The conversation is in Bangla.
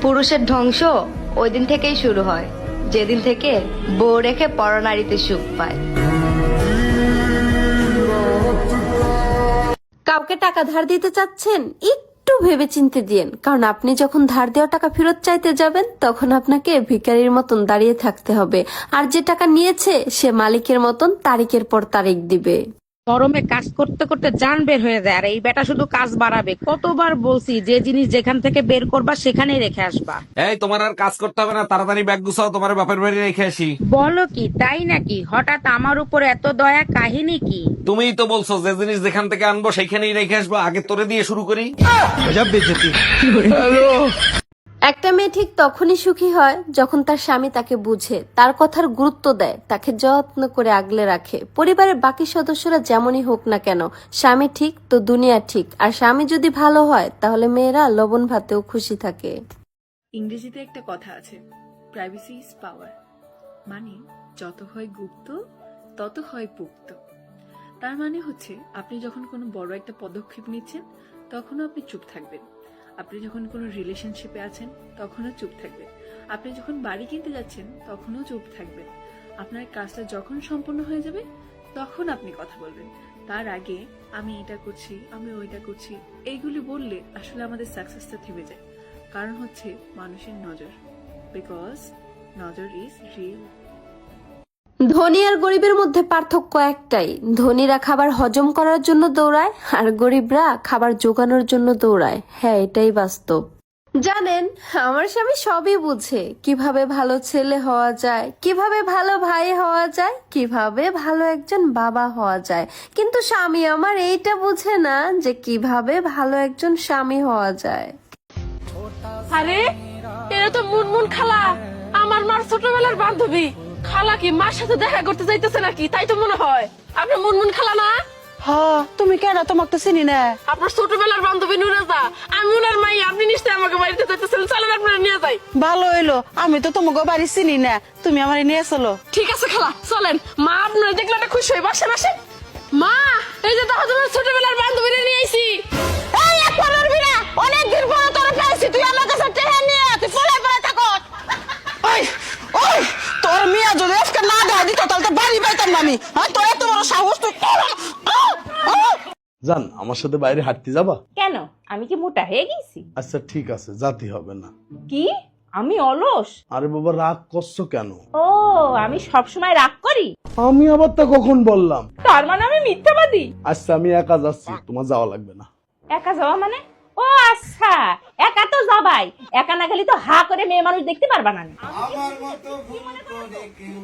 পুরুষের ধ্বংস ওই দিন থেকেই শুরু হয় যেদিন থেকে বউ রেখে পরনারীতে সুখ পায়। কাউকে টাকা ধার দিতে চাচ্ছেন, একটু ভেবেচিন্তে দিয়েন, কারণ আপনি যখন ধার দেওয়া টাকা ফেরত চাইতে যাবেন তখন আপনাকে ভিখারির মতন দাঁড়িয়ে থাকতে হবে, আর যে টাকা নিয়েছে সে মালিকের মতন তারিখের পর তারিখ দিবে। গরমে কাজ করতে করতে জান বের হয়ে যায়, আর এই বেটা শুধু কাজ বাড়াবে। কতবার বলছি যে জিনিস যেখান থেকে বের করবা সেখানেই রেখে আসবা। এই তোমার আর কাজ করতে হবে না, তাড়াতাড়ি ব্যাগ গুছাও, তোমার বাপের বাড়ি রেখে আসি। বলো কি, তাই নাকি? হঠাৎ আমার উপর এত দয়া, কাহিনী কি? তুমিই তো বলছো যে জিনিস যেখান থেকে আনবো সেইখানেই রেখে আসবো, আগে তোরে দিয়ে শুরু করি। একটা মেয়ে ঠিক তখনই সুখী হয় যখন তার স্বামী তাকে বুঝে, তার কথার গুরুত্ব দেয়, তাকে যত্ন করে আগলে রাখে। পরিবারের বাকি সদস্যরা যেমনই হোক না কেন, স্বামী ঠিক তো দুনিয়া ঠিক। আর স্বামী যদি ভালো হয় তাহলে মেয়েরা লবণ ভাতেও খুশি থাকে। ইংরেজিতে একটা কথা আছে, প্রাইভেসি ইজ পাওয়ার, মানে যত হয় গুপ্ত তত হয় পুক্ত। তার মানে হচ্ছে আপনি যখন কোনো বড় একটা পদক্ষেপ নিচ্ছেন তখনও আপনি চুপ থাকবেন, আপনি যখন কোনো রিলেশনশিপে আছেন তখনও চুপ থাকবেন, আপনি যখন বাড়ি কিনতে যাচ্ছেন তখনও চুপ থাকবেন, আপনার কাজটা যখন সম্পূর্ণ হয়ে যাবে তখন আপনি কথা বলবেন। তার আগে আমি এটা করছি, আমি ওইটা করছি, এইগুলি বললে আসলে আমাদের সাকসেসটা থেমে যায়। কারণ হচ্ছে মানুষের নজর, বিকজ নজর ইজ রিয়েল। ধনী আর গরিবের মধ্যে পার্থক্য একটাই, ধনীরা খাবার হজম করার জন্য দৌড়ায় আর গরিবরা খাবার জোগানোর জন্য দৌড়ায়। হ্যাঁ, এটাই বাস্তব। জানেন, আমার স্বামী সবই বুঝে, কিভাবে ভালো ছেলে হওয়া যায়, কিভাবে ভালো ভাই হওয়া যায়, কিভাবে ভালো একজন বাবা হওয়া যায়, কিন্তু স্বামী আমার এইটা বুঝে না যে কিভাবে ভালো একজন স্বামী হওয়া যায়। আরে এরা তো মুনমুন খালা, আমার মার ছোটবেলার বান্ধবী। খালা কি মার সাথে দেখা করতে যাইতেছে নাকি? তাই তো মনে হয়। আপনি মুনমুন খালা না? হ্যাঁ, তুমি কেন? তোমাকে তো চিনি না। আপনার ছোটবেলার বান্ধবী নুরাজা, আমি ওনার মাই। আপনি নিশ্চয়ই আমাকে বাড়িতে যাইতেছেন, চলেন আপনারা নিয়ে যাই। ভালো হইলো, আমি তো তোমাকে বাড়ি চিনি না, তুমি আমার নিয়ে চলো। ঠিক আছে খালা, চলেন। মা আপনারা দেখলে না খুশি হয়ে বসে বসে। মা, এই যে দেখো তোমার ছোটবেলার বান্ধবীরা নিয়ে আইছি। এই এক পরের বিনা, অনেক দিন পরে তোরা পেয়েছি, তুই আমার কাছে টেহা নিয়ে তুই পড়ে পড়ে থাকো। ওই ওই তোর মিয়া যদি আজকে না দেয় দিত তাহলে তো বাড়ি পাইতাম না আমি। হ্যাঁ, তোর এত বড় সাহস তুই। জান, আমার সাথে বাইরে হাঁটতে যাবা? কেন, আমি কি মোটা হয়ে গেছি? আচ্ছা ঠিক আছে, যাতে হবে না। কি আমি অলস? আরে বাবা, রাগ করছো কেন? ও, আমি সব সময় রাগ করি? আমি আবার তা কখন বললাম? তার মানে আমি মিথ্যাবাদী? আচ্ছা আমি একা যাচ্ছি, তোমার যাওয়া লাগবে না। একা যাওয়া মানে? ও আচ্ছা, একা তো যাবাই, একা না গেলে তো হা করে মেয়ে মানুষ দেখতে পারবা না। আমার মতো ভুল করে কেউ